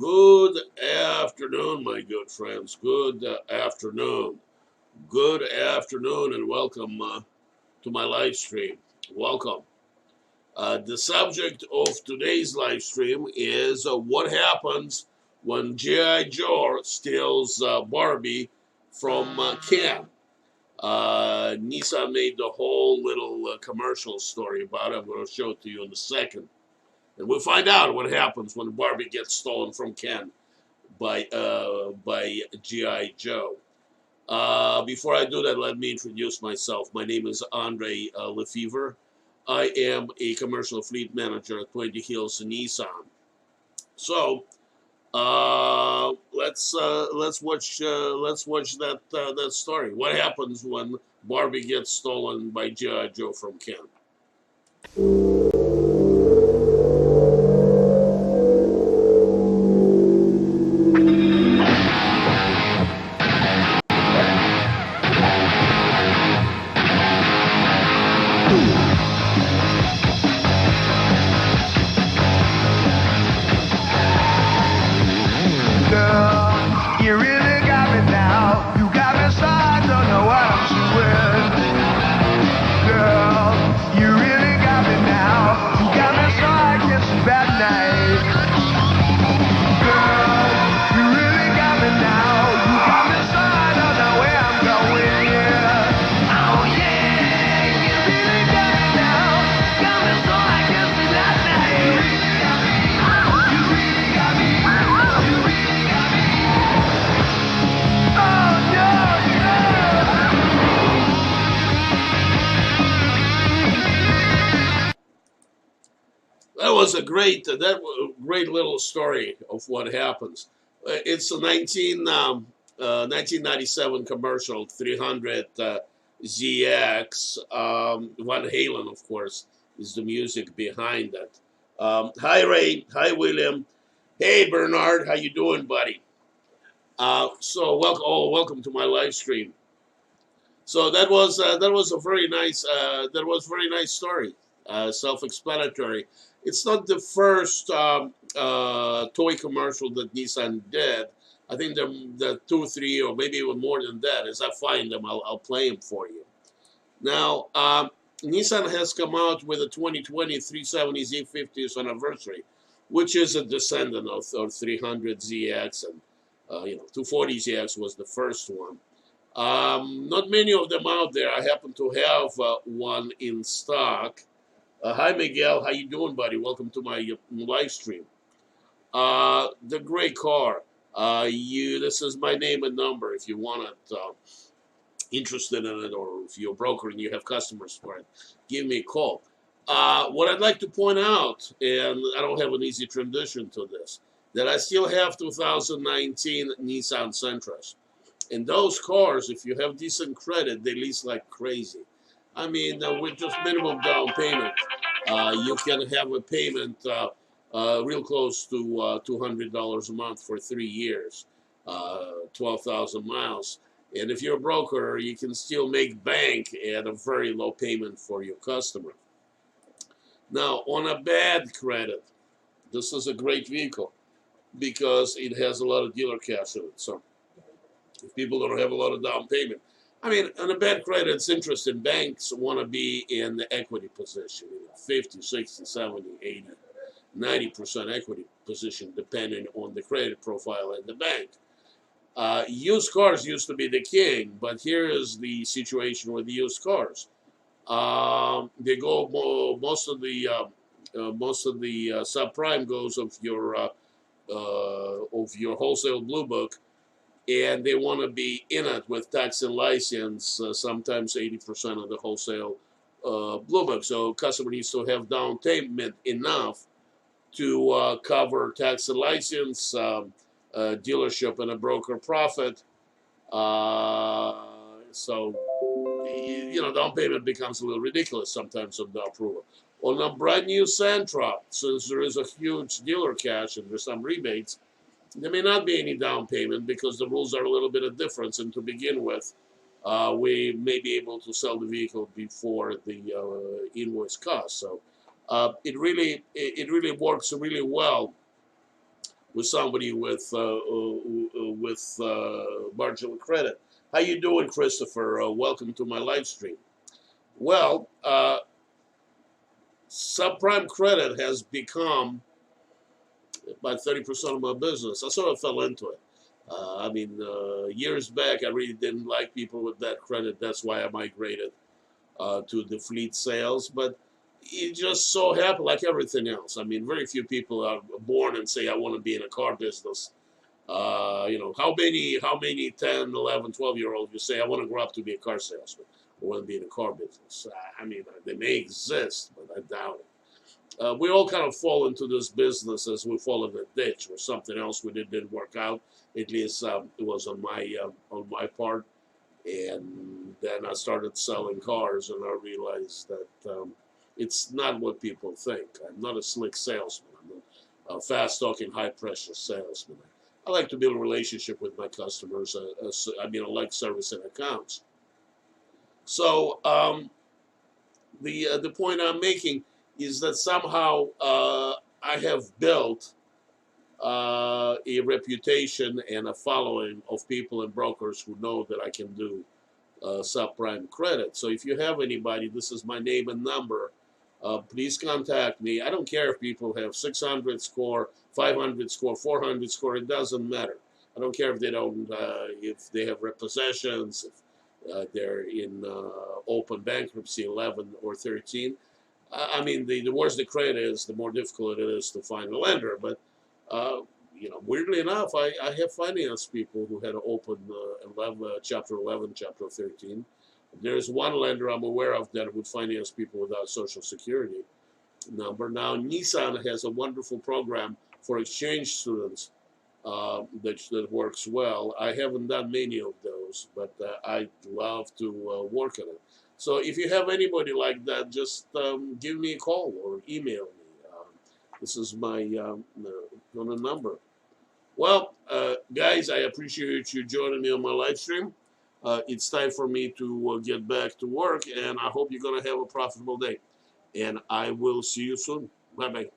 Good afternoon, my good friends. Good afternoon. Good afternoon, and welcome to my live stream. Welcome. The subject of today's live stream is what happens when G.I. Joe steals Barbie from Ken. Nissan made the whole little commercial story about it. I'm going to show it to you in a second. And we'll find out what happens when Barbie gets stolen from Ken by G.I. Joe. Before I do that, let me introduce myself. My name is Andrei Lefebvre. I am a commercial fleet manager at Twenty Hills Nissan. So let's watch that story. What happens when Barbie gets stolen by G.I. Joe from Ken? That was a great little story of what happens. It's a 1997 commercial, 300 ZX. Van Halen, of course, is the music behind it. Hi, Ray. Hi, William. Hey, Bernard. How you doing, buddy? Welcome to my live stream. So that was a very nice story. Self-explanatory. It's not the first toy commercial that Nissan did. I think there are 2, 3, or maybe even more than that. As I find them, I'll play them for you. Now, Nissan has come out with a 2020 370Z 50th anniversary, which is a descendant of 300ZX, and 240ZX was the first one. Not many of them out there. I happen to have one in stock. Hi, Miguel. How you doing, buddy? Welcome to my live stream. The great car. This is my name and number if you want it, interested in it, or if you're a broker and you have customers for it, give me a call. What I'd like to point out, and I don't have an easy transition to this, that I still have 2019 Nissan Sentras. And those cars, if you have decent credit, they lease like crazy. I mean, with just minimum down payment, you can have a payment real close to $200 a month for 3 years, 12,000 miles. And if you're a broker, you can still make bank at a very low payment for your customer. Now, on a bad credit, this is a great vehicle because it has a lot of dealer cash in it. So if people don't have a lot of down payment, I mean, on a bad credit, it's interesting. Banks want to be in the equity position, 50, 60, 70, 80, 90% equity position, depending on the credit profile in the bank. Used cars used to be the king, but here is the situation with used cars. They go most of the subprime goes of your wholesale blue book, and they want to be in it with tax and license, sometimes 80% of the wholesale blue book. So customer needs to have down payment enough to cover tax and license, dealership and a broker profit. So down payment becomes a little ridiculous sometimes on the approval. On a brand new Sentra, since there is a huge dealer cash and there's some rebates, there may not be any down payment because the rules are a little bit of difference. And to begin with, we may be able to sell the vehicle before the invoice cost. So it really works really well with somebody with marginal credit. How you doing, Christopher? Welcome to my live stream. Well, subprime credit has become about 30% of my business. I sort of fell into it. Years back, I really didn't like people with that credit. That's why I migrated to the fleet sales. But it just so happened, like everything else. I mean, very few people are born and say, I want to be in a car business. How many 10, 11, 12-year-olds you say, I want to grow up to be a car salesman. I want to be in a car business. They may exist, but I doubt it. We all kind of fall into this business as we fall in a ditch or something else we didn't work out. At least it was on my part. And then I started selling cars, and I realized that it's not what people think. I'm not a slick salesman. I'm a fast-talking, high-pressure salesman. I like to build a relationship with my customers. I like servicing accounts. So the point I'm making is that somehow I have built a reputation and a following of people and brokers who know that I can do subprime credit. So if you have anybody, this is my name and number. Please contact me. I don't care if people have 600 score, 500 score, 400 score. It doesn't matter. I don't care if they don't, if they have repossessions, if they're in open bankruptcy 11 or 13. The worse the credit is, the more difficult it is to find a lender. But weirdly enough, I have financed people who had open Chapter 11, Chapter 13. There's one lender I'm aware of that would finance people without Social Security number. Now, Nissan has a wonderful program for exchange students that works well. I haven't done many of those, but I'd love to work on it. So if you have anybody like that, just give me a call or email me. This is my number. Well, guys, I appreciate you joining me on my live stream. It's time for me to get back to work, and I hope you're going to have a profitable day. And I will see you soon. Bye-bye.